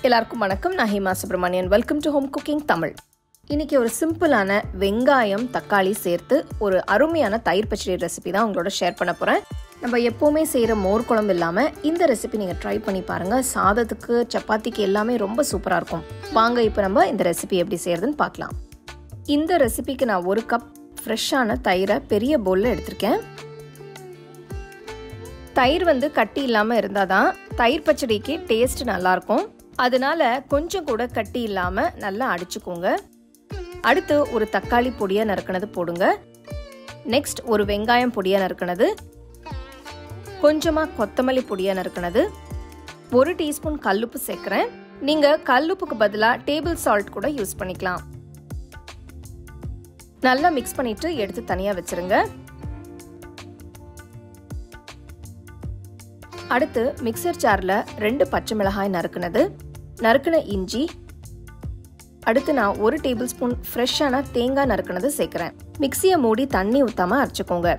எல்லாருக்கும் வணக்கம். நான் Hema Subramanian. Welcome to home cooking Tamil. இன்னைக்கு ஒரு சிம்பிளான வெங்காயம் தக்காளி சேர்த்து ஒரு அருமையான தயிர் பச்சடி ரெசிபி தான் உங்களோட ஷேர் பண்ண போகிறேன். நம்ம எப்போவுமே செய்கிற மோர் குழம்பு இல்லாமல் இந்த ரெசிபி நீங்கள் ட்ரை பண்ணி பாருங்கள். சாதத்துக்கு சப்பாத்திக்கு எல்லாமே ரொம்ப சூப்பராக இருக்கும். வாங்க இப்போ நம்ம இந்த ரெசிபி எப்படி செய்கிறதுன்னு பார்க்கலாம். இந்த ரெசிபிக்கு நான் 1 கப் ஃப்ரெஷ்ஷான தயிரை பெரிய பவுலில் எடுத்திருக்கேன். தயிர் கட்டி இல்லாமல் இருந்தால் தான் தயிர் பச்சடிக்கு டேஸ்ட் நல்லாயிருக்கும். அதனால கொஞ்சம் கூட கட்டி இல்லாமல் நல்லா அடிச்சுக்கோங்க. அடுத்து ஒரு தக்காளி பொடியாக நறுக்கினது போடுங்க. நெக்ஸ்ட் ஒரு வெங்காயம் பொடியாக நறுக்கினது, கொஞ்சமாக கொத்தமல்லி பொடியாக நறுக்கினது, 1 டீஸ்பூன் கல்லுப்பு சேர்க்குறேன். நீங்கள் கல்லுப்புக்கு பதிலாக டேபிள் சால்ட் கூட யூஸ் பண்ணிக்கலாம். நல்லா மிக்ஸ் பண்ணிட்டு எடுத்து தனியாக வச்சிருங்க. அடுத்து மிக்சர் ஜாரில் 2 பச்சை மிளகாய் நறுக்கின இஞ்சி, அடுத்து நான் 1 டேபிள் ஸ்பூன் ஃப்ரெஷ்ஷான தேங்காய் நறுக்கினது சேர்க்குறேன். மிக்சியை மூடி தண்ணி ஊற்றாமல் அரைச்சிக்கோங்க.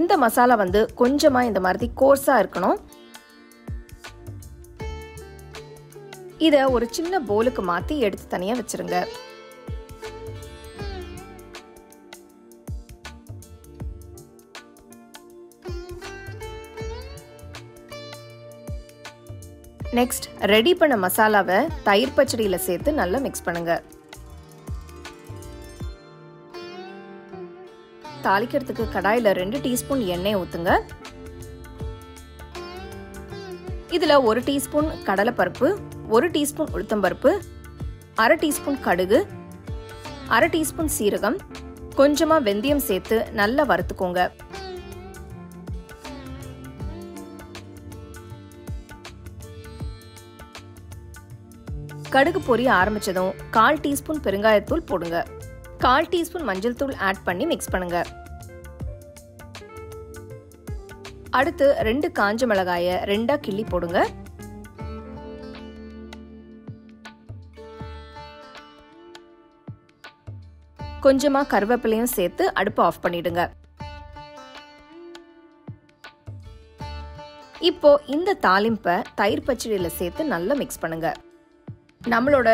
இந்த மசாலா கொஞ்சமாக இந்த மாதிரி கோர்ஸாக இருக்கணும். இதை ஒரு சின்ன பவுலுக்கு மாற்றி எடுத்து தனியாக வச்சிருங்க. நெக்ஸ்ட் ரெடி பண்ண மசாலாவை தயிர் பச்சடியில் சேர்த்து நல்லா மிக்ஸ் பண்ணுங்க. தாளிக்கிறதுக்கு கடாயில் 2 டீஸ்பூன் எண்ணெய் ஊற்றுங்க. இதில் 1 டீஸ்பூன் கடலைப்பருப்பு, 1 டீஸ்பூன் உளுத்தம்பருப்பு, 1/2 டீஸ்பூன் கடுகு, 1/2 டீஸ்பூன் சீரகம், கொஞ்சமாக வெந்தயம் சேர்த்து நல்லா வறுத்துக்கோங்க. கடுகு பொரிய ஆரம்பிச்சதும் 1/4 டீஸ்பூன் பெருங்காயத்தூள் போடுங்க. 1/4 டீஸ்பூன் மஞ்சள் தூள் ஆட் பண்ணி மிக்ஸ் பண்ணுங்க. அடுத்து 2 காஞ்ச மிளகாயை 2ஆ கிள்ளி போடுங்க. கொஞ்சமா கருவேப்பிலையும் சேர்த்து அடுப்பு ஆஃப் பண்ணிடுங்க. இப்போ இந்த தாளிம்பை தயிர் பச்சடியில் சேர்த்து நல்லா மிக்ஸ் பண்ணுங்க. நம்மளோட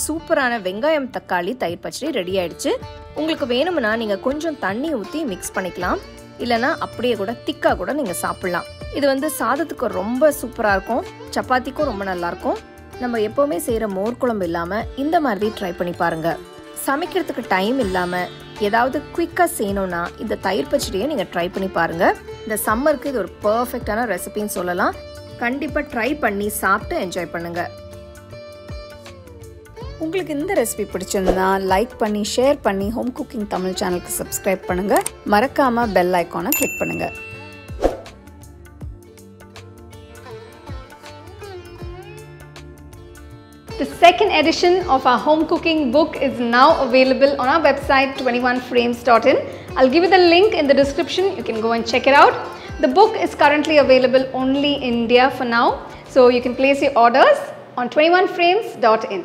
சூப்பரான வெங்காயம் தக்காளி தயிர் பச்சடி ரெடி ஆயிடுச்சு. உங்களுக்கு வேணும்னா நீங்க கொஞ்சம் தண்ணி ஊற்றி மிக்ஸ் பண்ணிக்கலாம். இல்லைனா அப்படியே கூட திக்காக கூட நீங்கள் சாப்பிட்லாம். இது சாதத்துக்கு ரொம்ப சூப்பராக இருக்கும், சப்பாத்திக்கும் ரொம்ப நல்லாயிருக்கும். நம்ம எப்போவுமே செய்கிற மோர் குழம்பு இல்லாமல் இந்த மாதிரி ட்ரை பண்ணி பாருங்கள். சமைக்கிறதுக்கு டைம் இல்லாமல் ஏதாவது குயிக்காக செய்யணும்னா இந்த தயிர் பச்சடியை நீங்கள் ட்ரை பண்ணி பாருங்கள். இந்த சம்மருக்கு இது ஒரு பர்ஃபெக்டான ரெசிபின்னு சொல்லலாம். கண்டிப்பாக ட்ரை பண்ணி சாப்பிட்டு என்ஜாய் பண்ணுங்கள். உங்களுக்கு இந்த ரெசிபி பிடிச்சிருந்தா லைக் பண்ணி ஷேர் பண்ணி ஹோம் குக்கிங் தமிழ் சேனலுக்கு சப்ஸ்கிரைப் பண்ணுங்க. மறக்காம பெல் ஐகானை கிளிக் பண்ணுங்க. The second edition of our home cooking book is now available on our website 21frames.in. I'll give you the link in the description. You can go and check it out. The book is currently available only in India for now, so you can place your orders on 21frames.in.